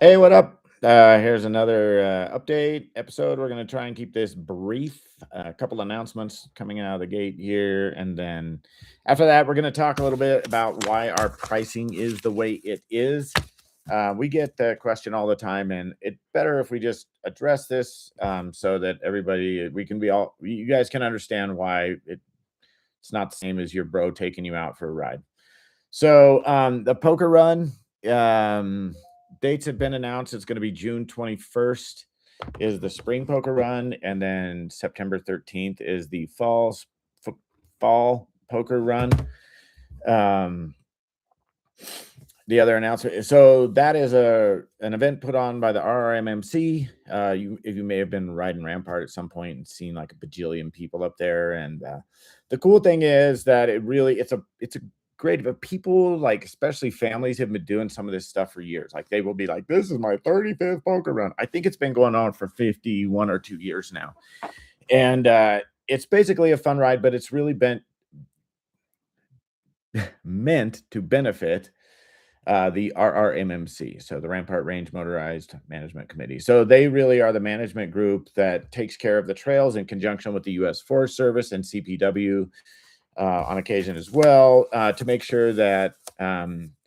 Hey, what up? Here's another update episode. We're going to try and keep this brief. A couple announcements coming out of the gate here. And then after that, we're going to talk a little bit about why our pricing is the way it is. We get the question all the time, and it's better if we just address this so that everybody, we can be all, you guys can understand why it's not the same as your bro taking you out for a ride. So the poker run dates have been announced. It's going to be June 21st is the spring poker run, and then September 13th is the fall poker run. Um, the other announcement. So that is an event put on by the RRMMC. If you may have been riding Rampart at some point and seen like a bajillion people up there, and the cool thing is that it's a great, but people, like especially families, have been doing some of this stuff for years. Like they will be like, this is my 35th poker run. I think it's been going on for 51 or 2 years now, and it's basically a fun ride, but it's really been meant to benefit the RRMMC, so the Rampart Range Motorized Management Committee. So they really are the management group that takes care of the trails in conjunction with the U.S. Forest Service and CPW on occasion as well, to make sure that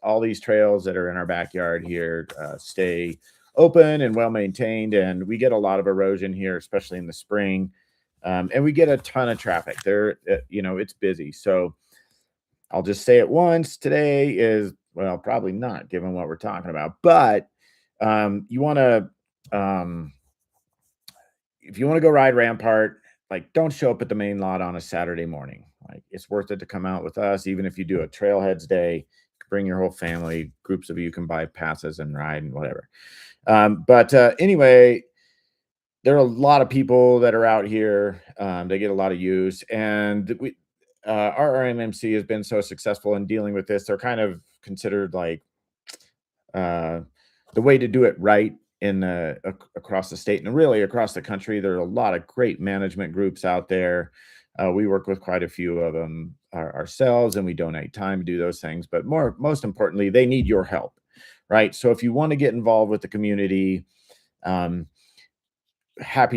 all these trails that are in our backyard here stay open and well maintained. And we get a lot of erosion here, especially in the spring, and we get a ton of traffic there. It's busy. So I'll just say it once. Today is, well, probably not given what we're talking about, but you want to, if you want to go ride Rampart, like don't show up at the main lot on a Saturday morning. Like it's worth it to come out with us, even if you do a Trailheads Day. Bring your whole family. Groups of you can buy passes and ride and whatever. But anyway, there are a lot of people that are out here. They get a lot of use, and our RMMC has been so successful in dealing with this. They're kind of considered like the way to do it right in across the state and really across the country. There are a lot of great management groups out there. We work with quite a few of them ourselves, and we donate time to do those things. But most importantly, they need your help, right? So if you want to get involved with the community, happy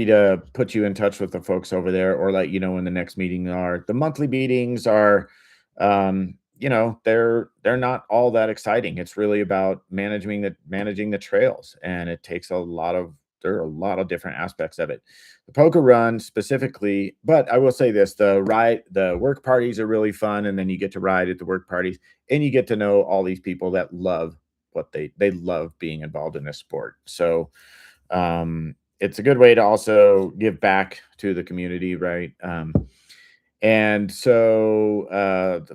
to put you in touch with the folks over there, or let you know when the next meeting are. The monthly meetings are, they're not all that exciting. It's really about managing the trails, and there are a lot of different aspects of it. The poker run specifically, but I will say this: the work parties are really fun, and then you get to ride at the work parties, and you get to know all these people that love what they love being involved in this sport. So it's a good way to also give back to the community, right? And so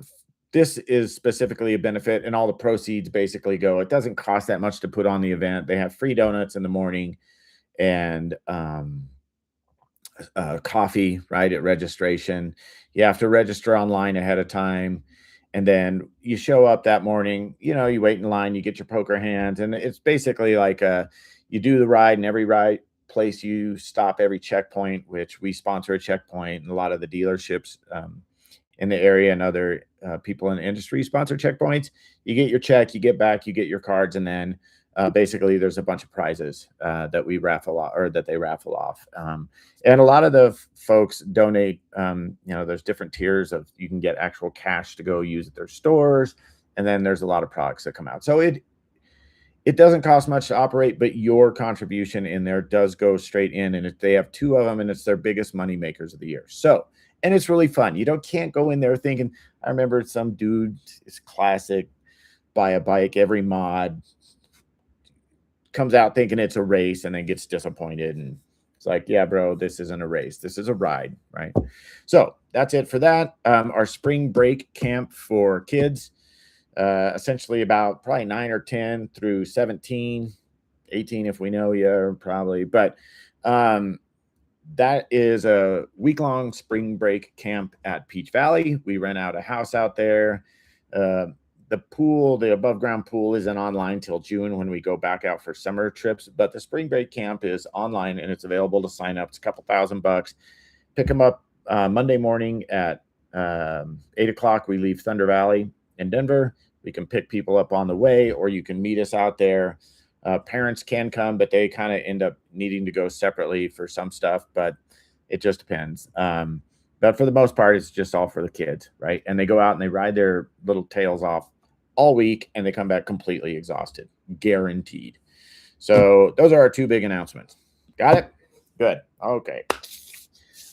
this is specifically a benefit, and all the proceeds basically go. It doesn't cost that much to put on the event. They have free donuts in the morning and coffee right at registration. You have to register online ahead of time, and then you show up that morning. You wait in line, you get your poker hands, and it's basically like you do the ride, and every ride place you stop, every checkpoint, which we sponsor a checkpoint, and a lot of the dealerships in the area and other people in the industry sponsor checkpoints. You get your check, you get back, you get your cards, and then basically there's a bunch of prizes that we raffle off, or that they raffle off. And a lot of the folks donate. There's different tiers of, you can get actual cash to go use at their stores, and then there's a lot of products that come out. So it doesn't cost much to operate, but your contribution in there does go straight in. And if they have two of them, and it's their biggest money makers of the year. So, and it's really fun. You can't go in there thinking, I remember some dude, it's classic, buy a bike, every mod, comes out thinking it's a race, and then gets disappointed. And it's like, yeah, bro, this isn't a race. This is a ride, right? So that's it for that. Our spring break camp for kids, essentially about probably 9 or 10 through 17, 18 if we know you, probably. But that is a week-long spring break camp at Peach Valley. We rent out a house out there. The pool, the above ground pool, isn't online till June when we go back out for summer trips. But the spring break camp is online, and it's available to sign up. It's a couple $1,000. Pick them up Monday morning at 8 o'clock. We leave Thunder Valley in Denver. We can pick people up on the way, or you can meet us out there. Parents can come, but they kind of end up needing to go separately for some stuff, but it just depends. But for the most part, it's just all for the kids, right? And they go out and they ride their little tails off all week, and they come back completely exhausted, guaranteed. So those are our two big announcements. Got it? Good. Okay.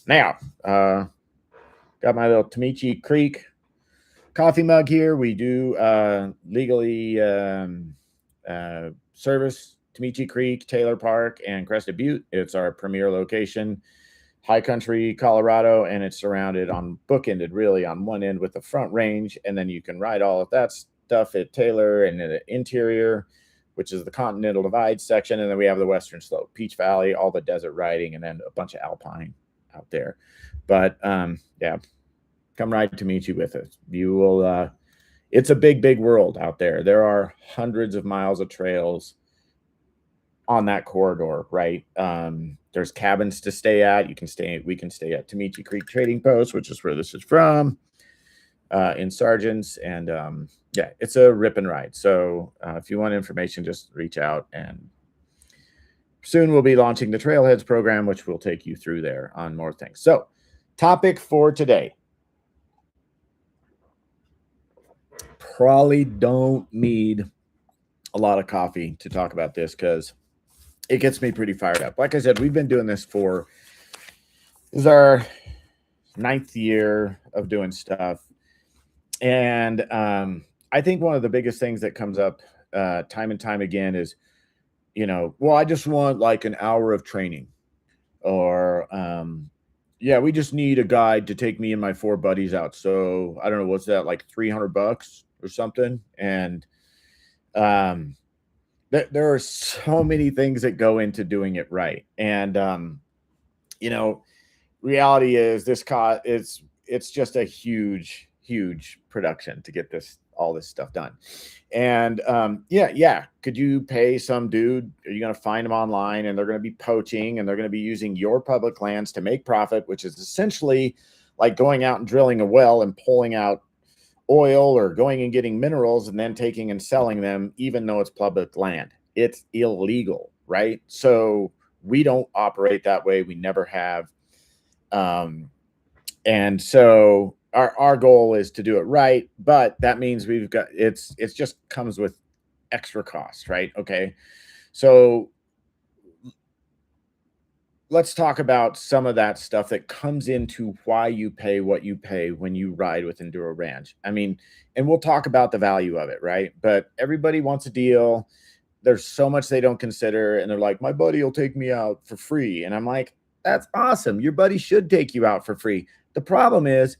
Now, got my little Tamichi Creek coffee mug here. We do legally service Tamichi Creek, Taylor Park, and Crested Butte. It's our premier location, high country Colorado, and it's surrounded on bookended really on one end with the Front Range, and then you can ride all of that stuff at Taylor and the interior, which is the Continental Divide section, and then we have the Western Slope, Peach Valley, all the desert riding, and then a bunch of alpine out there. But yeah, come ride Tamichi with us. You will. It's a big world out there. There are hundreds of miles of trails on that corridor, right? There's cabins to stay at. We can stay at Tamichi Creek Trading Post, which is where this is from, in Sargents. And yeah, it's a rip and ride. So if you want information, just reach out. And soon we'll be launching the Trailheads program, which will take you through there on more things. So topic for today. Probably don't need a lot of coffee to talk about this because it gets me pretty fired up. Like I said, we've been doing this this is our 9th year of doing stuff. And I think one of the biggest things that comes up time and time again is, well, I just want like an hour of training, or yeah, we just need a guide to take me and my 4 buddies out. So I don't know, what's that, like $300 or something? And there are so many things that go into doing it right. And reality is it's just a huge production to get all this stuff done. And yeah, could you pay some dude? Are you going to find them online, and they're going to be poaching, and they're going to be using your public lands to make profit, which is essentially like going out and drilling a well and pulling out oil, or going and getting minerals and then taking and selling them, even though it's public land. It's illegal, right? So we don't operate that way. We never have. And so our goal is to do it right, but that means it's just comes with extra costs, right? Okay. So let's talk about some of that stuff that comes into why you pay what you pay when you ride with Enduro Ranch. I mean, and we'll talk about the value of it, right? But everybody wants a deal. There's so much they don't consider, and they're like, my buddy will take me out for free. And I'm like, that's awesome. Your buddy should take you out for free. The problem is,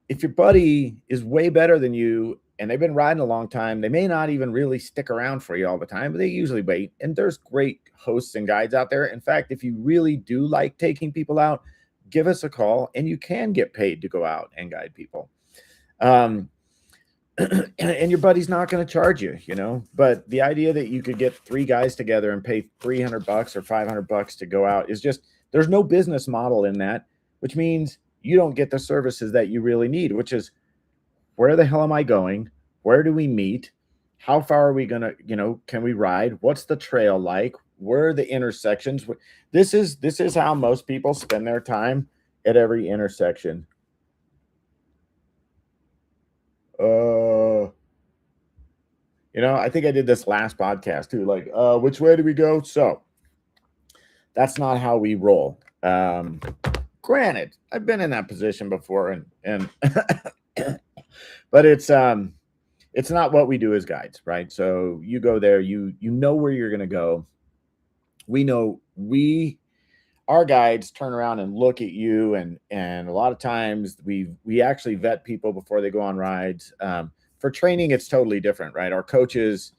if your buddy is way better than you and they've been riding a long time, they may not even really stick around for you all the time, but they usually wait. And there's great hosts and guides out there. In fact, if you really do like taking people out, give us a call, and you can get paid to go out and guide people. And your buddy's not going to charge you, but the idea that you could get 3 guys together and pay $300 or $500 to go out is just, there's no business model in that, which means you don't get the services that you really need, which is, where the hell am I going? Where do we meet? How far are we going to, can we ride? What's the trail like? Where are the intersections? This is how most people spend their time at every intersection. I think I did this last podcast too. Like, which way do we go? So that's not how we roll. Granted, I've been in that position before, and but it's not what we do as guides, right? So you go there, you know where you're going to go. We know our guides turn around and look at you, and a lot of times we actually vet people before they go on rides. For training, it's totally different, right? Our coaches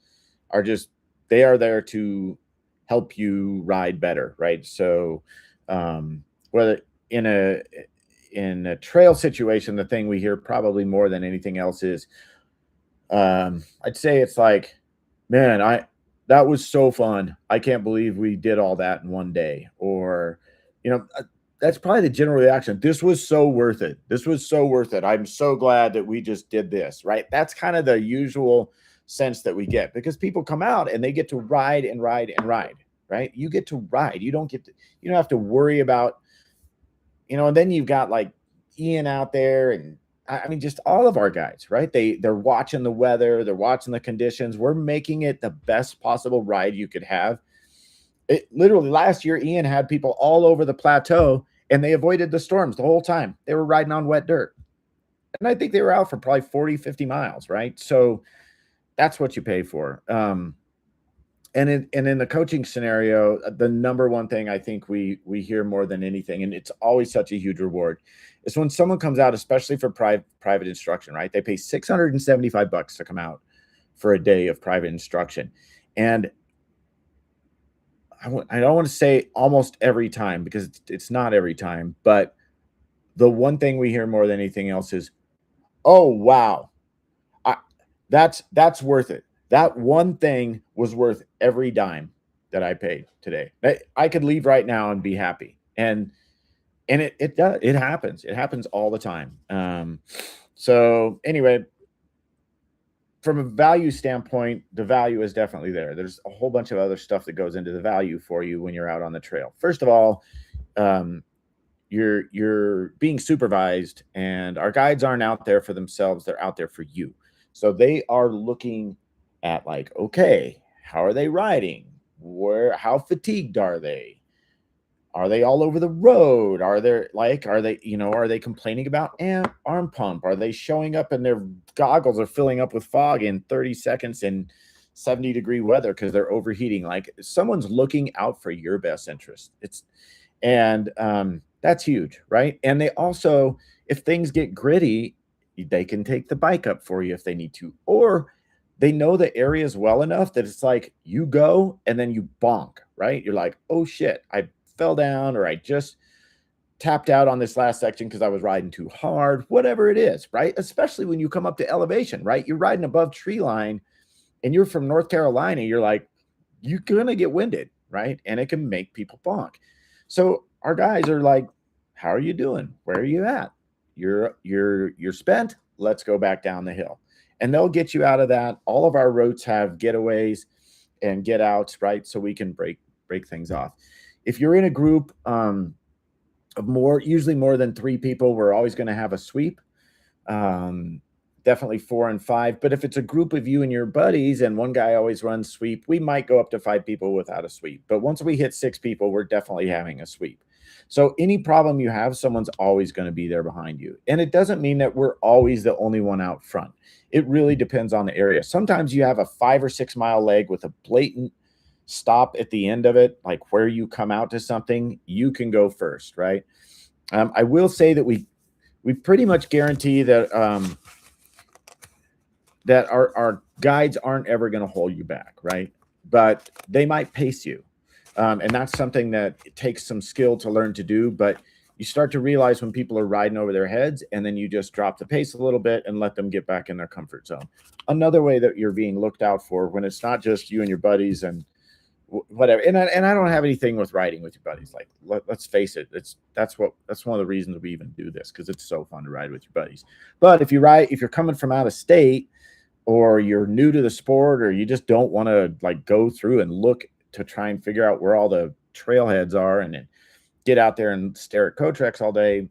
they are there to help you ride better, right? So whether in a trail situation, the thing we hear probably more than anything else is, I'd say it's like, man, that was so fun. I can't believe we did all that in one day. Or, that's probably the general reaction. This was so worth it. This was so worth it. I'm so glad that we just did this, right? That's kind of the usual sense that we get, because people come out and they get to ride and ride and ride, right? You get to ride. You don't have to worry about, and then you've got like Ian out there, and I mean, just all of our guys, right? They're watching the weather, they're watching the conditions. We're making it the best possible ride you could have. It literally, last year, Ian had people all over the plateau and they avoided the storms the whole time. They were riding on wet dirt. And I think they were out for probably 40, 50 miles, right? So that's what you pay for. And in the coaching scenario, the number one thing I think we hear more than anything, and it's always such a huge reward, is when someone comes out, especially for private instruction, right? They pay $675 to come out for a day of private instruction. And I don't want to say almost every time, because it's not every time, but the one thing we hear more than anything else is, oh, wow, that's worth it. That one thing was worth every dime that I paid today. I could leave right now and be happy. And it does. It happens. It happens all the time. So anyway, from a value standpoint, the value is definitely there. There's a whole bunch of other stuff that goes into the value for you when you're out on the trail. First of all, you're being supervised, and our guides aren't out there for themselves. They're out there for you. So they are looking at like, okay, how are they riding? How fatigued are they? Are they all over the road? Are they complaining about arm pump? Are they showing up and their goggles are filling up with fog in 30 seconds in 70-degree weather because they're overheating? Like, someone's looking out for your best interest. That's huge, right? And they also, if things get gritty, they can take the bike up for you if they need to, or they know the areas well enough that it's like you go and then you bonk, right? You're like, oh shit, I fell down, or I just tapped out on this last section because I was riding too hard, whatever it is, right? Especially when you come up to elevation, right? You're riding above tree line and you're from North Carolina, you're like, you're gonna get winded, right? And it can make people bonk. So our guys are like, how are you doing? Where are you at? You're spent. Let's go back down the hill. And they'll get you out of that. All of our routes have getaways and get outs, right? So we can break things off. If you're in a group of usually more than 3 people, we're always going to have a sweep. Definitely 4 and 5. But if it's a group of you and your buddies and one guy always runs sweep, we might go up to 5 people without a sweep. But once we hit 6 people, we're definitely having a sweep. So any problem you have, someone's always going to be there behind you. And it doesn't mean that we're always the only one out front. It really depends on the area. Sometimes you have a 5 or 6 mile leg with a blatant stop at the end of it, like where you come out to something, you can go first, right? I will say that we pretty much guarantee that that our guides aren't ever going to hold you back, right? But they might pace you. And that's something that it takes some skill to learn to do, but you start to realize when people are riding over their heads, and then you just drop the pace a little bit and let them get back in their comfort zone. Another way that you're being looked out for, when it's not just you and your buddies and whatever. And I don't have anything with riding with your buddies. Like, let's face it, that's one of the reasons we even do this, because it's so fun to ride with your buddies. But if you're coming from out of state, or you're new to the sport, or you just don't want to like go through and look to try and figure out where all the trailheads are and then get out there and stare at Cotrex all day,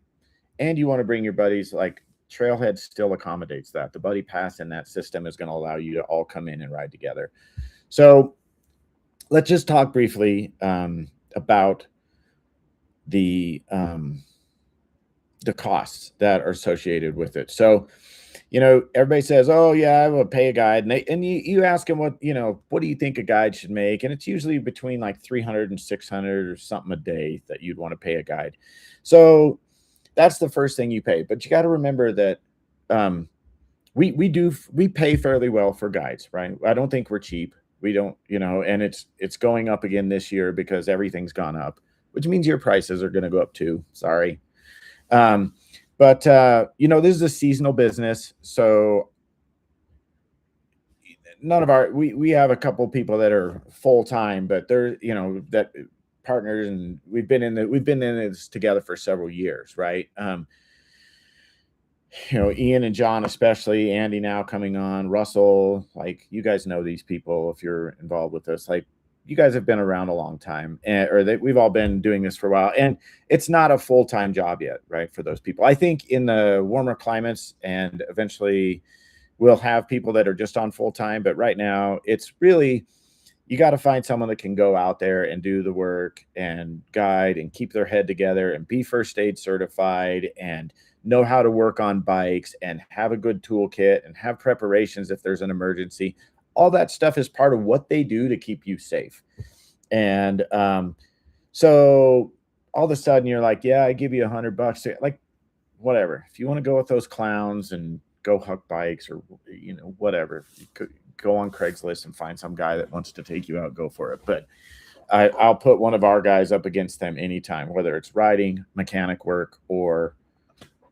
and you want to bring your buddies, like, Trailhead still accommodates that. The buddy pass in that system is going to allow you to all come in and ride together. So let's just talk briefly about the costs that are associated with it. So, everybody says, oh yeah, I will pay a guide. And you ask them what do you think a guide should make? And it's usually between like 300 and 600 or something a day that you'd want to pay a guide. So that's the first thing you pay. But you got to remember that we pay fairly well for guides, right? I don't think we're cheap. We don't, and it's going up again this year because everything's gone up, which means your prices are going to go up too. Sorry. But this is a seasonal business. So none of we have a couple of people that are full-time, but they're, that partners, and we've been in this together for several years. Right. Ian and John, especially Andy now coming on, Russell, like you guys know these people if you're involved with this, like you guys have been around a long time we've all been doing this for a while, and it's not a full-time job yet, right? For those people, I think in the warmer climates and eventually we'll have people that are just on full-time, but right now it's really, you got to find someone that can go out there and do the work and guide and keep their head together and be first aid certified and know how to work on bikes and have a good toolkit and have preparations if there's an emergency. All that stuff is part of what they do to keep you safe. And so all of a sudden you're like, yeah, I give you $100, like whatever. If you want to go with those clowns and go huck bikes or whatever, you could go on Craigslist and find some guy that wants to take you out, go for it. But I'll put one of our guys up against them anytime, whether it's riding, mechanic work, or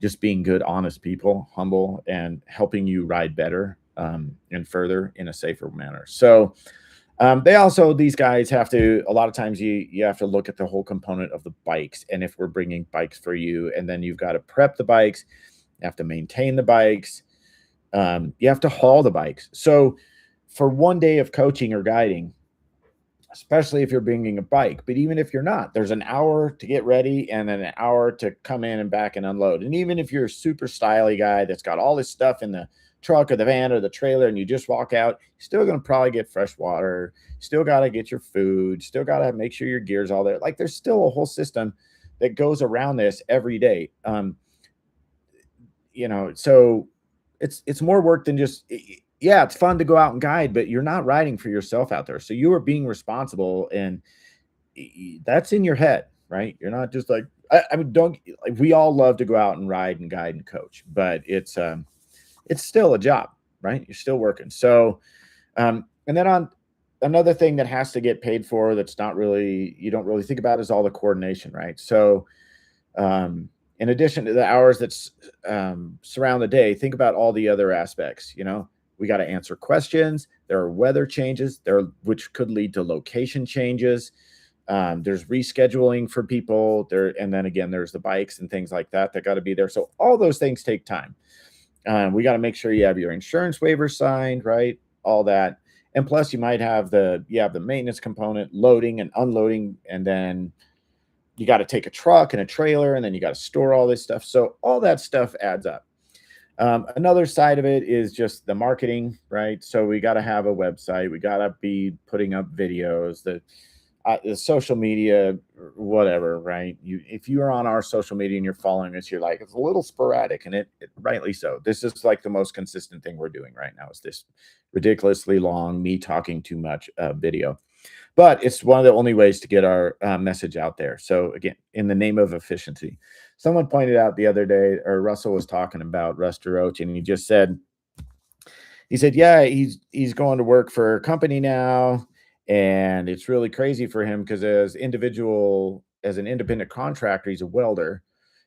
just being good, honest people, humble, and helping you ride better and further in a safer manner. So these guys have to, a lot of times you have to look at the whole component of the bikes. And if we're bringing bikes for you, and then you've got to prep the bikes, you have to maintain the bikes, you have to haul the bikes. So for one day of coaching or guiding, especially if you're bringing a bike, but even if you're not, there's an hour to get ready and then an hour to come in and back and unload. And even if you're a super styly guy that's got all this stuff in the truck or the van or the trailer and you just walk out, you're still going to probably get fresh water, still got to get your food, still got to make sure your gear's all there. Like there's still a whole system that goes around this every day. So it's more work than just, yeah, it's fun to go out and guide, but you're not riding for yourself out there. So you are being responsible, and that's in your head, right? You're not just like, I mean, we all love to go out and ride and guide and coach, but it's still a job, right? You're still working. So, and then on another thing that has to get paid for, that's not really, you don't really think about, is all the coordination, right? So, in addition to the hours that surround the day, think about all the other aspects. We got to answer questions. There are weather changes which could lead to location changes. There's rescheduling for people there. And then again, there's the bikes and things like that got to be there. So all those things take time. We got to make sure you have your insurance waiver signed, right? All that. And plus you might have the maintenance component, loading and unloading. And then you got to take a truck and a trailer, and then you got to store all this stuff. So all that stuff adds up. Another side of it is just the marketing, right? So we got to have a website. We got to be putting up videos, the social media, whatever, right? If you are on our social media and you're following us, you're like, it's a little sporadic, and it rightly so. This is like the most consistent thing we're doing right now, is this ridiculously long, me talking too much video. But it's one of the only ways to get our message out there. So again, in the name of efficiency, someone pointed out the other day, or Russell was talking about Russ DeRoche, and he said, yeah, he's going to work for a company now, and it's really crazy for him because as an independent contractor, he's a welder.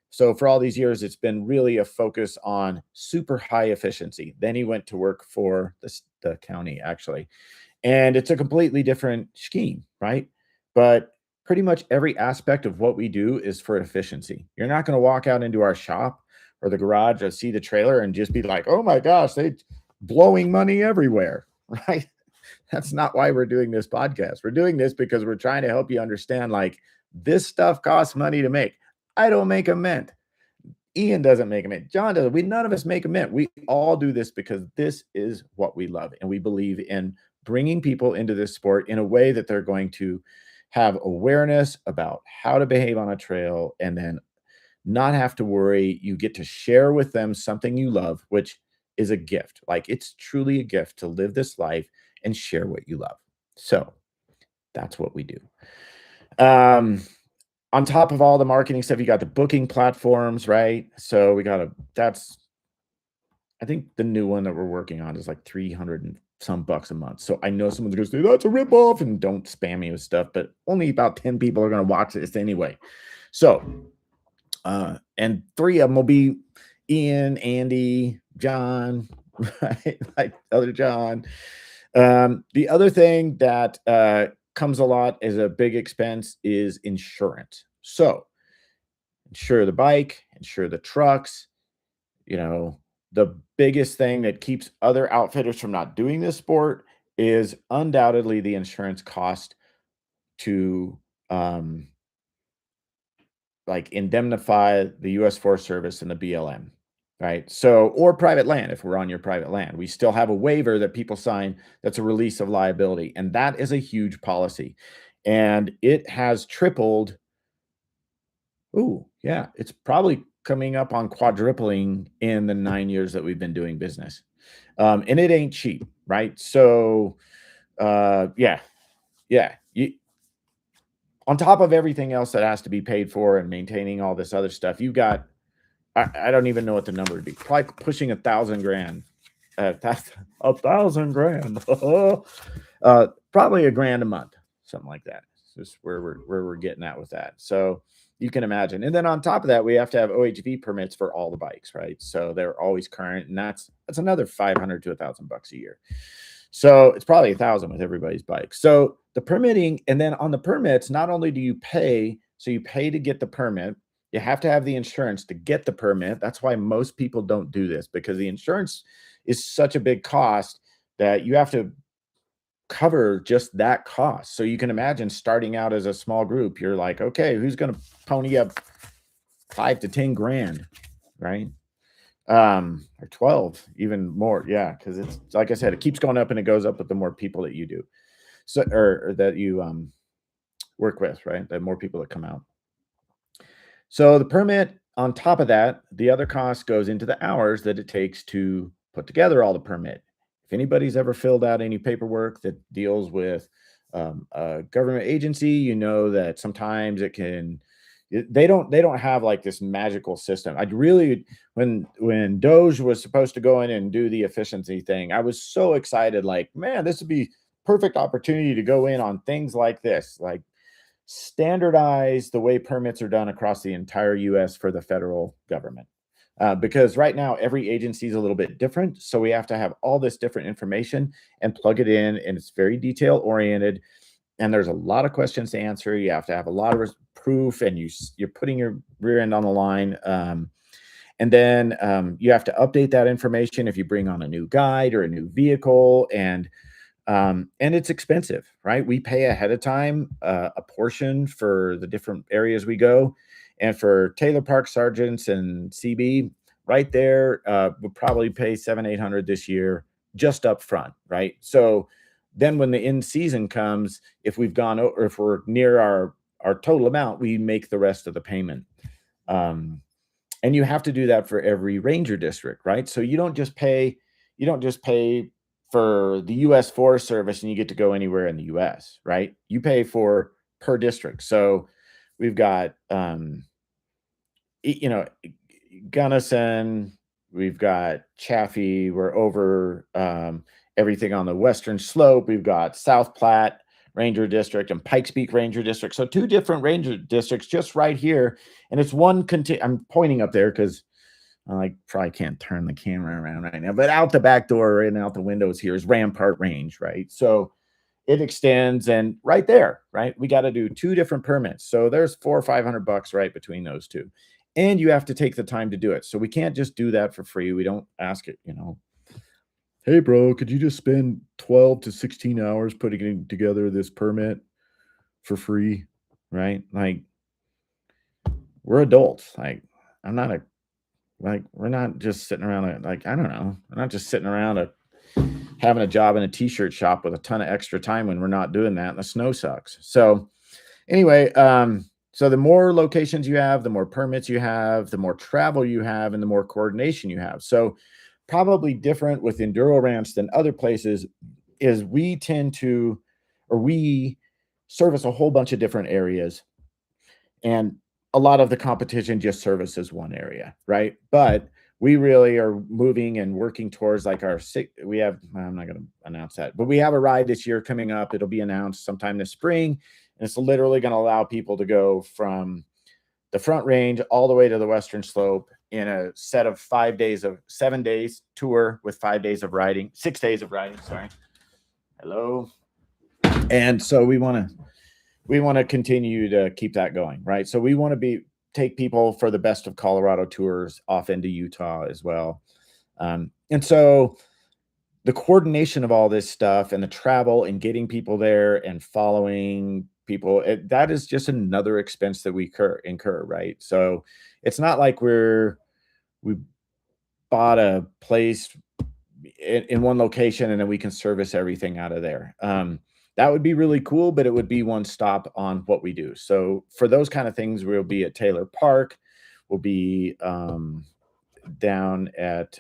So for all these years, it's been really a focus on super high efficiency. Then he went to work for the county, actually. And it's a completely different scheme, right? But pretty much every aspect of what we do is for efficiency. You're not going to walk out into our shop or the garage or see the trailer and just be like, oh my gosh, they blowing money everywhere, right? That's not why we're doing this podcast. We're doing this because we're trying to help you understand, like, this stuff costs money to make. I don't make a mint. Ian doesn't make a mint. John doesn't. None of us make a mint. We all do this because this is what we love. And we believe in bringing people into this sport in a way that they're going to have awareness about how to behave on a trail, and then not have to worry. You get to share with them something you love, which is a gift. Like, it's truly a gift to live this life and share what you love. So that's what we do. On top of all the marketing stuff, you got the booking platforms, right? So I think the new one that we're working on is like 300 and some bucks a month. So I know someone's going to say that's a ripoff, and don't spam me with stuff, but only about 10 people are going to watch this anyway. So, and 3 of them will be Ian, Andy, John, right? Like other John. The other thing that comes a lot as a big expense is insurance. So insure the bike, insure the trucks, you know, the biggest thing that keeps other outfitters from not doing this sport is undoubtedly the insurance cost to, um, like, indemnify the US Forest Service and the BLM, right? So, or private land, if we're on your private land, we still have a waiver that people sign that's a release of liability, and that is a huge policy. And it has tripled. Ooh, yeah, it's probably coming up on quadrupling in the 9 years that we've been doing business. And it ain't cheap, right? So, yeah, yeah. On top of everything else that has to be paid for and maintaining all this other stuff, you got, I don't even know what the number would be. Probably pushing 1,000 grand. That's 1,000 grand. Probably a grand a month, something like that. It's just where we're getting at with that. So you can imagine. And then on top of that, we have to have OHV permits for all the bikes, right? So they're always current, and that's another 500 to 1,000 bucks a year. So it's probably 1,000 with everybody's bike. So the permitting, and then on the permits, not only do you pay, so you pay to get the permit, you have to have the insurance to get the permit. That's why most people don't do this, because the insurance is such a big cost that you have to cover just that cost. So you can imagine starting out as a small group, you're like, okay, who's going to pony up 5 to 10 grand, right? Or 12, even more. Yeah. Cause it's, like I said, it keeps going up and it goes up with the more people that you do. So, or that you, work with, right? The more people that come out. So the permit, on top of that, the other cost goes into the hours that it takes to put together all the permit. If anybody's ever filled out any paperwork that deals with, a government agency, you know that sometimes they don't have like this magical system. I'd really, when Doge was supposed to go in and do the efficiency thing, I was so excited, like, man, this would be perfect opportunity to go in on things like this, like standardize the way permits are done across the entire US for the federal government. Because right now every agency is a little bit different, so we have to have all this different information and plug it in, and it's very detail oriented, and there's a lot of questions to answer. You have to have a lot of proof, and you're putting your rear end on the line. And then you have to update that information if you bring on a new guide or a new vehicle, and it's expensive, right? We pay ahead of time a portion for the different areas we go. And for Taylor Park Sergeants and CB, right there, we'll probably pay 700-800 this year just up front, right? So then when the in season comes, if we've gone over, if we're near our total amount, we make the rest of the payment. And you have to do that for every ranger district, right? So you don't just pay for the US Forest Service and you get to go anywhere in the US, right? You pay for per district. So we've got Gunnison, we've got Chaffee, we're over everything on the western slope. We've got South Platte Ranger District and Pikes Peak Ranger District. So 2 different ranger districts just right here. And it's one I'm pointing up there because I probably can't turn the camera around right now, but out the back door and out the windows here is Rampart Range, right? So it extends, and right there, right, we got to do 2 different permits. So there's $400 or $500 right between those 2. And you have to take the time to do it. So we can't just do that for free. We don't ask it, hey, bro, could you just spend 12 to 16 hours putting together this permit for free, right? Like, we're adults. Like, we're not just sitting around, like, I don't know. We're not just sitting around having a job in a t-shirt shop with a ton of extra time when we're not doing that and the snow sucks. So anyway, so the more locations you have, the more permits you have, the more travel you have, and the more coordination you have. So probably different with Enduro Ranch than other places is we service a whole bunch of different areas, and a lot of the competition just services one area, right? But we really are moving and working towards like I'm not going to announce that, but we have a ride this year coming up. It'll be announced sometime this spring. And it's literally going to allow people to go from the Front Range all the way to the Western Slope in a set of 7 days tour with 5 days of riding, 6 days of riding. Sorry. Hello. And so we want to continue to keep that going, right? So we want to be take people for the Best of Colorado tours off into Utah as well. And so the coordination of all this stuff and the travel and getting people there and following people, that is just another expense that we incur, right? So it's not like we bought a place in one location and then we can service everything out of there. That would be really cool, but it would be one stop on what we do. So for those kind of things, we'll be at Taylor Park. We'll be down at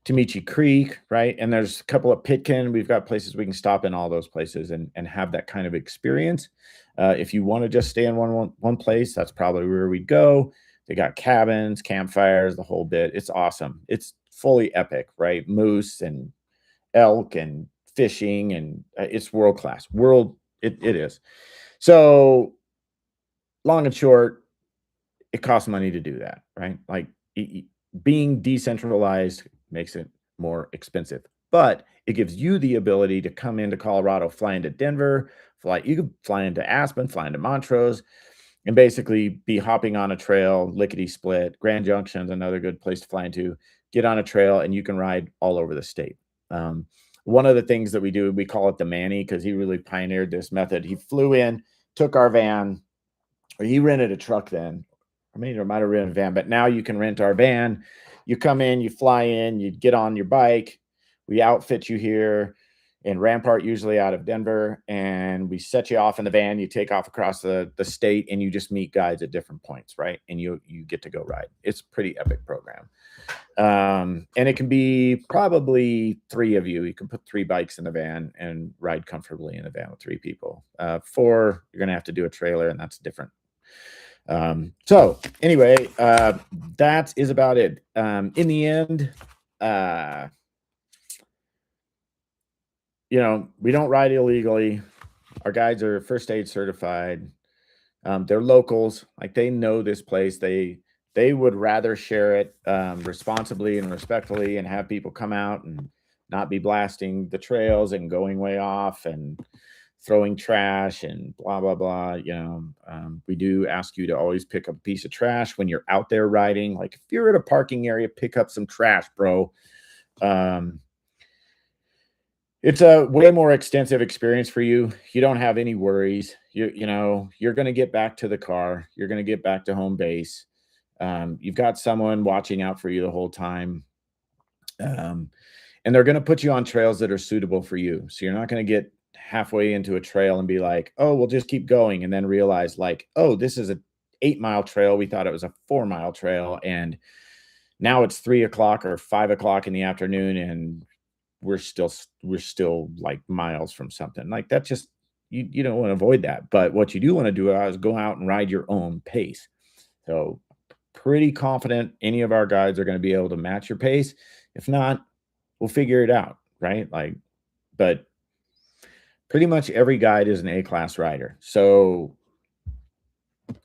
Tamichi Creek, right? And there's a couple of Pitkin. We've got places we can stop in all those places and have that kind of experience. If you want to just stay in one place, that's probably where we'd go. They got cabins, campfires, the whole bit. It's awesome. It's fully epic, right? Moose and elk and fishing, and it's world class. It is. So long and short, it costs money to do that, right? Like being decentralized makes it more expensive, but it gives you the ability to come into Colorado, fly into Denver, you could fly into Aspen, fly into Montrose, and basically be hopping on a trail, lickety split. Grand Junction's another good place to fly into. Get on a trail and you can ride all over the state. One of the things that we do, we call it the Manny, because he really pioneered this method. He flew in, took our van, or he rented a truck then. I mean, it might have rented a van, but now you can rent our van. You come in, you fly in, you get on your bike. We outfit you here in Rampart, usually out of Denver, and we set you off in the van. You take off across the state, and you just meet guides at different points, right? And you get to go ride. It's a pretty epic program. And it can be probably 3 of you. You can put 3 bikes in the van and ride comfortably in the van with 3 people. 4, you're going to have to do a trailer, and that's different. So anyway, that is about it. In the end, we don't ride illegally. Our guides are first aid certified. They're locals. Like, they know this place. They would rather share it responsibly and respectfully and have people come out and not be blasting the trails and going way off and throwing trash and blah, blah, blah. We do ask you to always pick up a piece of trash when you're out there riding. Like, if you're at a parking area, pick up some trash, bro. It's a way more extensive experience for you. You don't have any worries. You're going to get back to the car. You're going to get back to home base. You've got someone watching out for you the whole time. And they're going to put you on trails that are suitable for you. So you're not going to get halfway into a trail and be like, oh, we'll just keep going. And then realize, like, oh, this is a 8-mile trail. We thought it was a 4-mile trail. And now it's 3 o'clock or 5 o'clock in the afternoon. And we're still like miles from something like that. Just, you don't want to avoid that. But what you do want to do is go out and ride your own pace. So pretty confident any of our guides are going to be able to match your pace. If not, we'll figure it out, right? But pretty much every guide is an A-class rider. So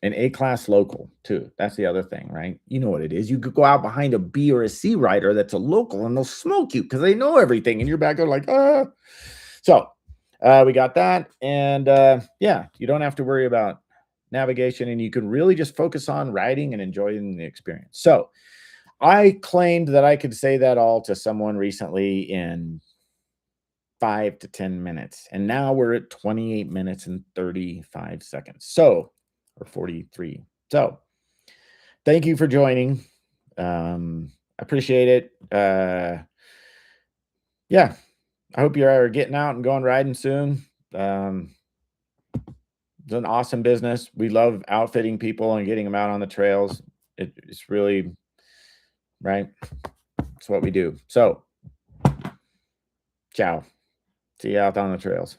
an A-class local too. That's the other thing, right? You know what it is. You could go out behind a B or a C rider that's a local and they'll smoke you because they know everything. And you're back there like, ah. So we got that. And yeah, you don't have to worry about navigation, and you can really just focus on riding and enjoying the experience. So I claimed that I could say that all to someone recently in 5 to 10 minutes. And now we're at 28 minutes and 35 seconds. So, or 43. So thank you for joining. I appreciate it. Yeah, I hope you're getting out and going riding soon. It's an awesome business. We love outfitting people and getting them out on the trails. It's really, right? It's what we do. So, ciao. See you out on the trails.